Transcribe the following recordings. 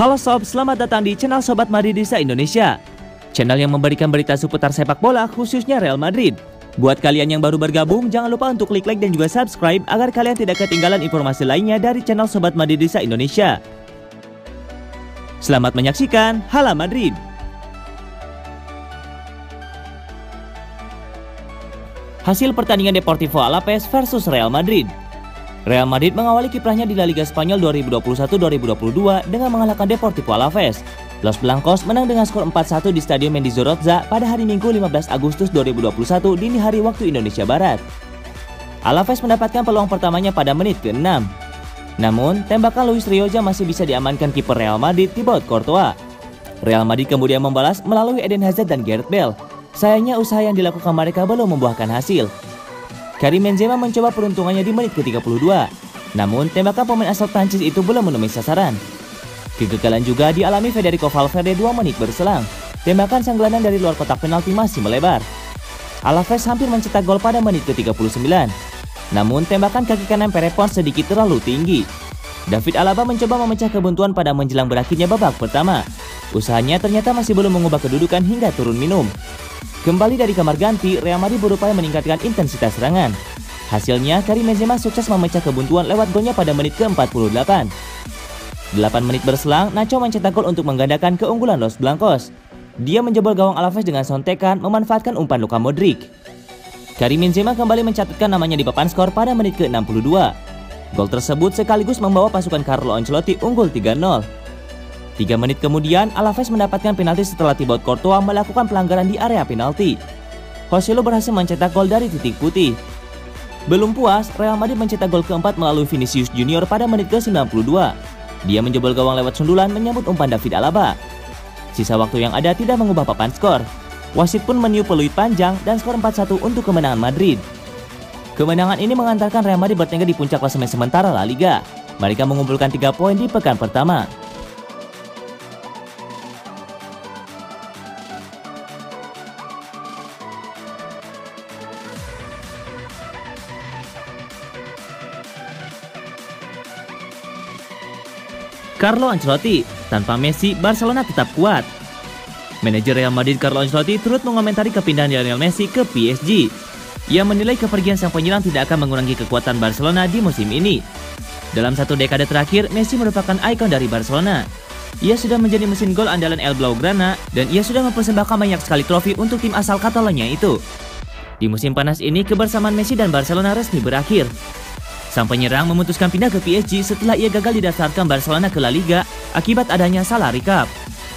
Halo sob, selamat datang di channel Sobat Madridista Indonesia. Channel yang memberikan berita seputar sepak bola khususnya Real Madrid. Buat kalian yang baru bergabung, jangan lupa untuk klik like dan juga subscribe agar kalian tidak ketinggalan informasi lainnya dari channel Sobat Madridista Indonesia. Selamat menyaksikan Hala Madrid. Hasil pertandingan Deportivo Alaves versus Real Madrid. Real Madrid mengawali kiprahnya di La Liga Spanyol 2021-2022 dengan mengalahkan Deportivo Alaves. Los Blancos menang dengan skor 4-1 di Stadion Mendizorroza pada hari Minggu 15 Agustus 2021 dini hari waktu Indonesia Barat. Alaves mendapatkan peluang pertamanya pada menit ke-6. Namun, tembakan Luis Rioja masih bisa diamankan kiper Real Madrid Thibaut Courtois. Real Madrid kemudian membalas melalui Eden Hazard dan Gareth Bale. Sayangnya usaha yang dilakukan mereka belum membuahkan hasil. Karim Benzema mencoba peruntungannya di menit ke-32. Namun, tembakan pemain asal Prancis itu belum menemui sasaran. Kegagalan juga dialami Federico Valverde 2 menit berselang. Tembakan sang gelandang dari luar kotak penalti masih melebar. Alaves hampir mencetak gol pada menit ke-39. Namun, tembakan kaki kanan Perepon sedikit terlalu tinggi. David Alaba mencoba memecah kebuntuan pada menjelang berakhirnya babak pertama. Usahanya ternyata masih belum mengubah kedudukan hingga turun minum. Kembali dari kamar ganti, Real Madrid berupaya meningkatkan intensitas serangan. Hasilnya, Karim Benzema sukses memecah kebuntuan lewat golnya pada menit ke-48. 8 menit berselang, Nacho mencetak gol untuk menggandakan keunggulan Los Blancos. Dia menjebol gawang Alaves dengan sontekan, memanfaatkan umpan Luka Modric. Karim Benzema kembali mencatatkan namanya di papan skor pada menit ke-62. Gol tersebut sekaligus membawa pasukan Carlo Ancelotti unggul 3-0. 3 menit kemudian, Alaves mendapatkan penalti setelah Thibaut Courtois melakukan pelanggaran di area penalti. Joselu berhasil mencetak gol dari titik putih. Belum puas, Real Madrid mencetak gol keempat melalui Vinicius Junior pada menit ke-92. Dia menjebol gawang lewat sundulan menyambut umpan David Alaba. Sisa waktu yang ada tidak mengubah papan skor. Wasit pun meniup peluit panjang dan skor 4-1 untuk kemenangan Madrid. Kemenangan ini mengantarkan Real Madrid bertengger di puncak klasemen sementara La Liga. Mereka mengumpulkan 3 poin di pekan pertama. Carlo Ancelotti, tanpa Messi, Barcelona tetap kuat. Manajer Real Madrid Carlo Ancelotti turut mengomentari kepindahan Lionel Messi ke PSG. Ia menilai kepergian sang penyerang tidak akan mengurangi kekuatan Barcelona di musim ini. Dalam 1 dekade terakhir, Messi merupakan ikon dari Barcelona. Ia sudah menjadi mesin gol andalan El Blaugrana dan ia sudah mempersembahkan banyak sekali trofi untuk tim asal Catalonia itu. Di musim panas ini, kebersamaan Messi dan Barcelona resmi berakhir. Sang penyerang memutuskan pindah ke PSG setelah ia gagal didaftarkan Barcelona ke La Liga akibat adanya salary cap.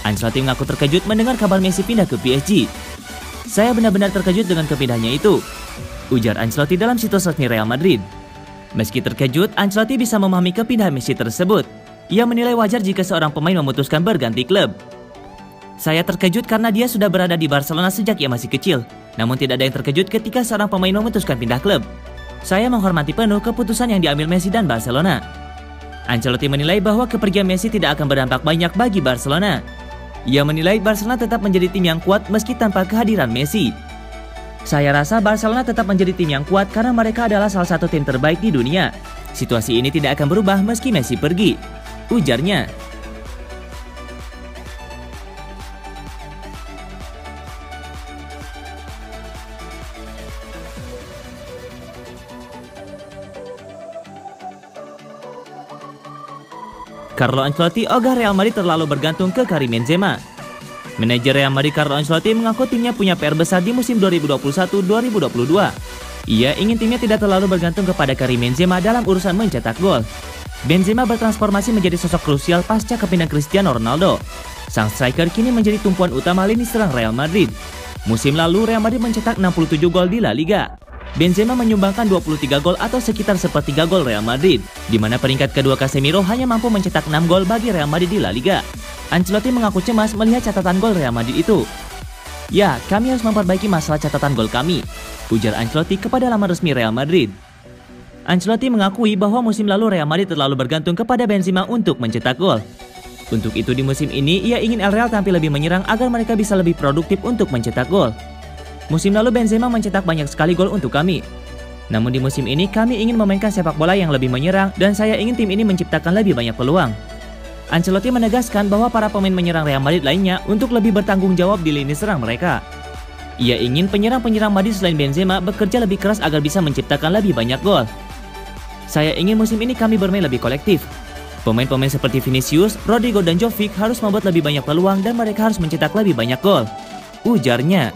Ancelotti mengaku terkejut mendengar kabar Messi pindah ke PSG. "Saya benar-benar terkejut dengan kepindahannya itu," ujar Ancelotti dalam situs resmi Real Madrid. Meski terkejut, Ancelotti bisa memahami kepindahan Messi tersebut. Ia menilai wajar jika seorang pemain memutuskan berganti klub. "Saya terkejut karena dia sudah berada di Barcelona sejak ia masih kecil. Namun tidak ada yang terkejut ketika seorang pemain memutuskan pindah klub. Saya menghormati penuh keputusan yang diambil Messi dan Barcelona." Ancelotti menilai bahwa kepergian Messi tidak akan berdampak banyak bagi Barcelona. Ia menilai Barcelona tetap menjadi tim yang kuat meski tanpa kehadiran Messi. "Saya rasa Barcelona tetap menjadi tim yang kuat karena mereka adalah salah satu tim terbaik di dunia. Situasi ini tidak akan berubah meski Messi pergi," ujarnya. Carlo Ancelotti ogah Real Madrid terlalu bergantung ke Karim Benzema. Manajer Real Madrid Carlo Ancelotti mengaku timnya punya PR besar di musim 2021-2022. Ia ingin timnya tidak terlalu bergantung kepada Karim Benzema dalam urusan mencetak gol. Benzema bertransformasi menjadi sosok krusial pasca kepindahan Cristiano Ronaldo. Sang striker kini menjadi tumpuan utama lini serang Real Madrid. Musim lalu Real Madrid mencetak 67 gol di La Liga. Benzema menyumbangkan 23 gol atau sekitar sepertiga gol Real Madrid, di mana peringkat kedua Casemiro hanya mampu mencetak 6 gol bagi Real Madrid di La Liga. Ancelotti mengaku cemas melihat catatan gol Real Madrid itu. "Ya, kami harus memperbaiki masalah catatan gol kami," ujar Ancelotti kepada laman resmi Real Madrid. Ancelotti mengakui bahwa musim lalu Real Madrid terlalu bergantung kepada Benzema untuk mencetak gol. Untuk itu di musim ini, ia ingin El Real tampil lebih menyerang agar mereka bisa lebih produktif untuk mencetak gol. "Musim lalu Benzema mencetak banyak sekali gol untuk kami. Namun di musim ini kami ingin memainkan sepak bola yang lebih menyerang dan saya ingin tim ini menciptakan lebih banyak peluang." Ancelotti menegaskan bahwa para pemain menyerang Real Madrid lainnya untuk lebih bertanggung jawab di lini serang mereka. Ia ingin penyerang-penyerang Madrid selain Benzema bekerja lebih keras agar bisa menciptakan lebih banyak gol. Saya ingin musim ini kami bermain lebih kolektif. Pemain-pemain seperti Vinicius, Rodrigo dan Jovic harus membuat lebih banyak peluang dan mereka harus mencetak lebih banyak gol, ujarnya.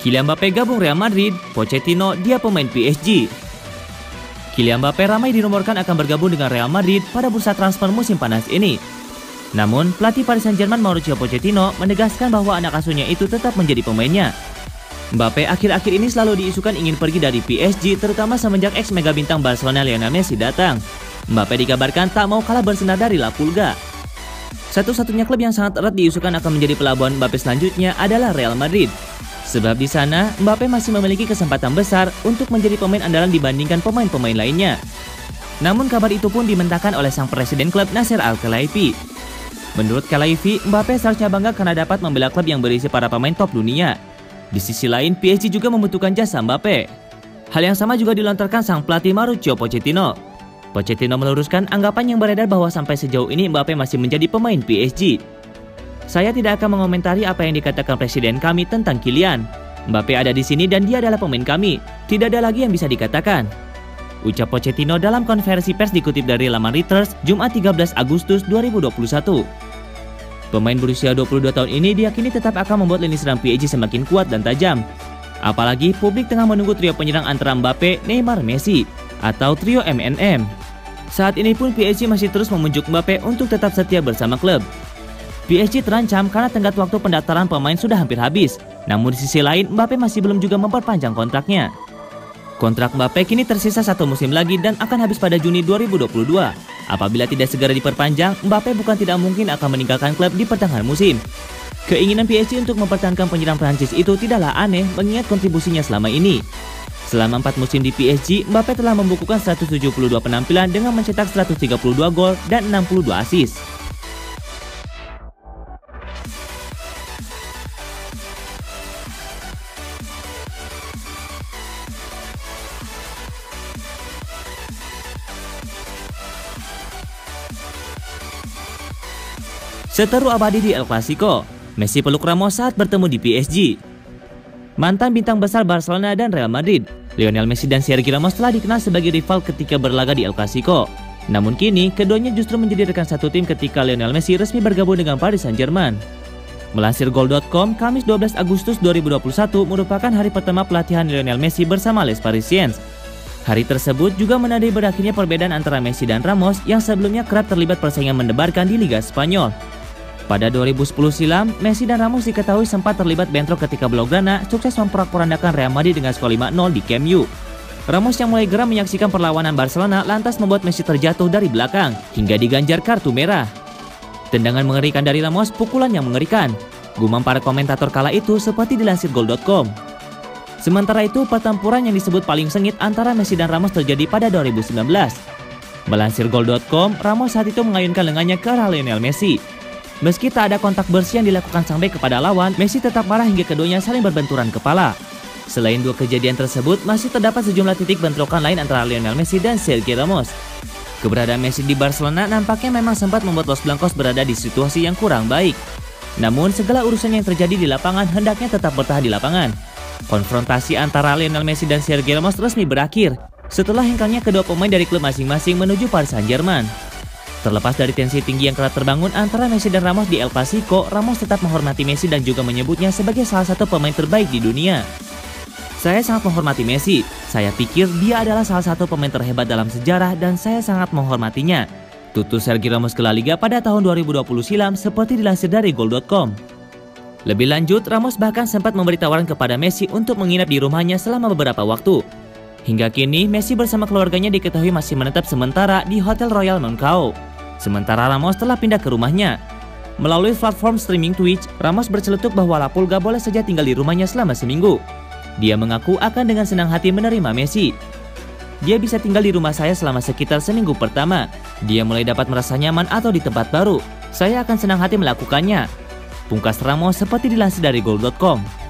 Kylian Mbappé gabung Real Madrid, Pochettino dia pemain PSG. Kylian Mbappé ramai dirumorkan akan bergabung dengan Real Madrid pada bursa transfer musim panas ini. Namun, pelatih Paris Saint-Germain Mauricio Pochettino menegaskan bahwa anak asuhnya itu tetap menjadi pemainnya. Mbappé akhir-akhir ini selalu diisukan ingin pergi dari PSG, terutama semenjak ex-mega bintang Barcelona Lionel Messi datang. Mbappé dikabarkan tak mau kalah bersinar dari La Pulga. Satu-satunya klub yang sangat erat diisukan akan menjadi pelabuhan Mbappé selanjutnya adalah Real Madrid. Sebab di sana, Mbappé masih memiliki kesempatan besar untuk menjadi pemain andalan dibandingkan pemain-pemain lainnya. Namun kabar itu pun dimentahkan oleh sang presiden klub Nasser Al-Khelaifi. Menurut Khelaifi, Mbappé seharusnya bangga karena dapat membela klub yang berisi para pemain top dunia. Di sisi lain, PSG juga membutuhkan jasa Mbappé. Hal yang sama juga dilontarkan sang pelatih Mauricio Pochettino. Pochettino meluruskan anggapan yang beredar bahwa sampai sejauh ini Mbappé masih menjadi pemain PSG. Saya tidak akan mengomentari apa yang dikatakan presiden kami tentang Kylian. Mbappé ada di sini dan dia adalah pemain kami. Tidak ada lagi yang bisa dikatakan, ucap Pochettino dalam konferensi pers dikutip dari laman Reuters Jumat 13 Agustus 2021. Pemain berusia 22 tahun ini diyakini tetap akan membuat lini serang PSG semakin kuat dan tajam. Apalagi publik tengah menunggu trio penyerang antara Mbappé, Neymar, Messi atau trio MNM. Saat ini pun PSG masih terus memujuk Mbappé untuk tetap setia bersama klub. PSG terancam karena tenggat waktu pendaftaran pemain sudah hampir habis. Namun di sisi lain, Mbappé masih belum juga memperpanjang kontraknya. Kontrak Mbappé kini tersisa 1 musim lagi dan akan habis pada Juni 2022. Apabila tidak segera diperpanjang, Mbappé bukan tidak mungkin akan meninggalkan klub di pertengahan musim. Keinginan PSG untuk mempertahankan penyerang Prancis itu tidaklah aneh mengingat kontribusinya selama ini. Selama 4 musim di PSG, Mbappé telah membukukan 172 penampilan dengan mencetak 132 gol dan 62 assist. Seteru abadi di El Clasico, Messi peluk Ramos saat bertemu di PSG. Mantan bintang besar Barcelona dan Real Madrid, Lionel Messi dan Sergio Ramos telah dikenal sebagai rival ketika berlaga di El Clasico. Namun kini, keduanya justru menjadi rekan satu tim ketika Lionel Messi resmi bergabung dengan Paris Saint-Germain. Melansir Goal.com, Kamis 12 Agustus 2021 merupakan hari pertama pelatihan Lionel Messi bersama Les Parisiens. Hari tersebut juga menandai berakhirnya perbedaan antara Messi dan Ramos yang sebelumnya kerap terlibat persaingan mendebarkan di Liga Spanyol. Pada 2010 silam, Messi dan Ramos diketahui sempat terlibat bentrok ketika Blaugrana sukses memporak-porandakan Real Madrid dengan skor 5-0 di Camp Nou. Ramos yang mulai geram menyaksikan perlawanan Barcelona lantas membuat Messi terjatuh dari belakang hingga diganjar kartu merah. Tendangan mengerikan dari Ramos, pukulan yang mengerikan. Gumam para komentator kala itu seperti dilansir Goal.com. Sementara itu, pertempuran yang disebut paling sengit antara Messi dan Ramos terjadi pada 2019. Melansir Goal.com, Ramos saat itu mengayunkan lengannya ke arah Lionel Messi. Meski tak ada kontak bersih yang dilakukan sang bek kepada lawan, Messi tetap marah hingga keduanya saling berbenturan kepala. Selain dua kejadian tersebut, masih terdapat sejumlah titik bentrokan lain antara Lionel Messi dan Sergio Ramos. Keberadaan Messi di Barcelona nampaknya memang sempat membuat Los Blancos berada di situasi yang kurang baik. Namun, segala urusan yang terjadi di lapangan hendaknya tetap bertahan di lapangan. Konfrontasi antara Lionel Messi dan Sergio Ramos resmi berakhir setelah hengkangnya kedua pemain dari klub masing-masing menuju Paris Saint-Germain. Terlepas dari tensi tinggi yang kerap terbangun antara Messi dan Ramos di El Clasico, Ramos tetap menghormati Messi dan juga menyebutnya sebagai salah satu pemain terbaik di dunia. Saya sangat menghormati Messi. Saya pikir dia adalah salah satu pemain terhebat dalam sejarah dan saya sangat menghormatinya, tutur Sergio Ramos ke La Liga pada tahun 2020 silam seperti dilansir dari Goal.com. Lebih lanjut, Ramos bahkan sempat memberi tawaran kepada Messi untuk menginap di rumahnya selama beberapa waktu. Hingga kini, Messi bersama keluarganya diketahui masih menetap sementara di Hotel Royal Monaco. Sementara Ramos telah pindah ke rumahnya. Melalui platform streaming Twitch, Ramos berceletuk bahwa La Pulga boleh saja tinggal di rumahnya selama seminggu. Dia mengaku akan dengan senang hati menerima Messi. Dia bisa tinggal di rumah saya selama sekitar seminggu pertama. Dia mulai dapat merasa nyaman atau di tempat baru. Saya akan senang hati melakukannya. Pungkas Ramos seperti dilansir dari Goal.com.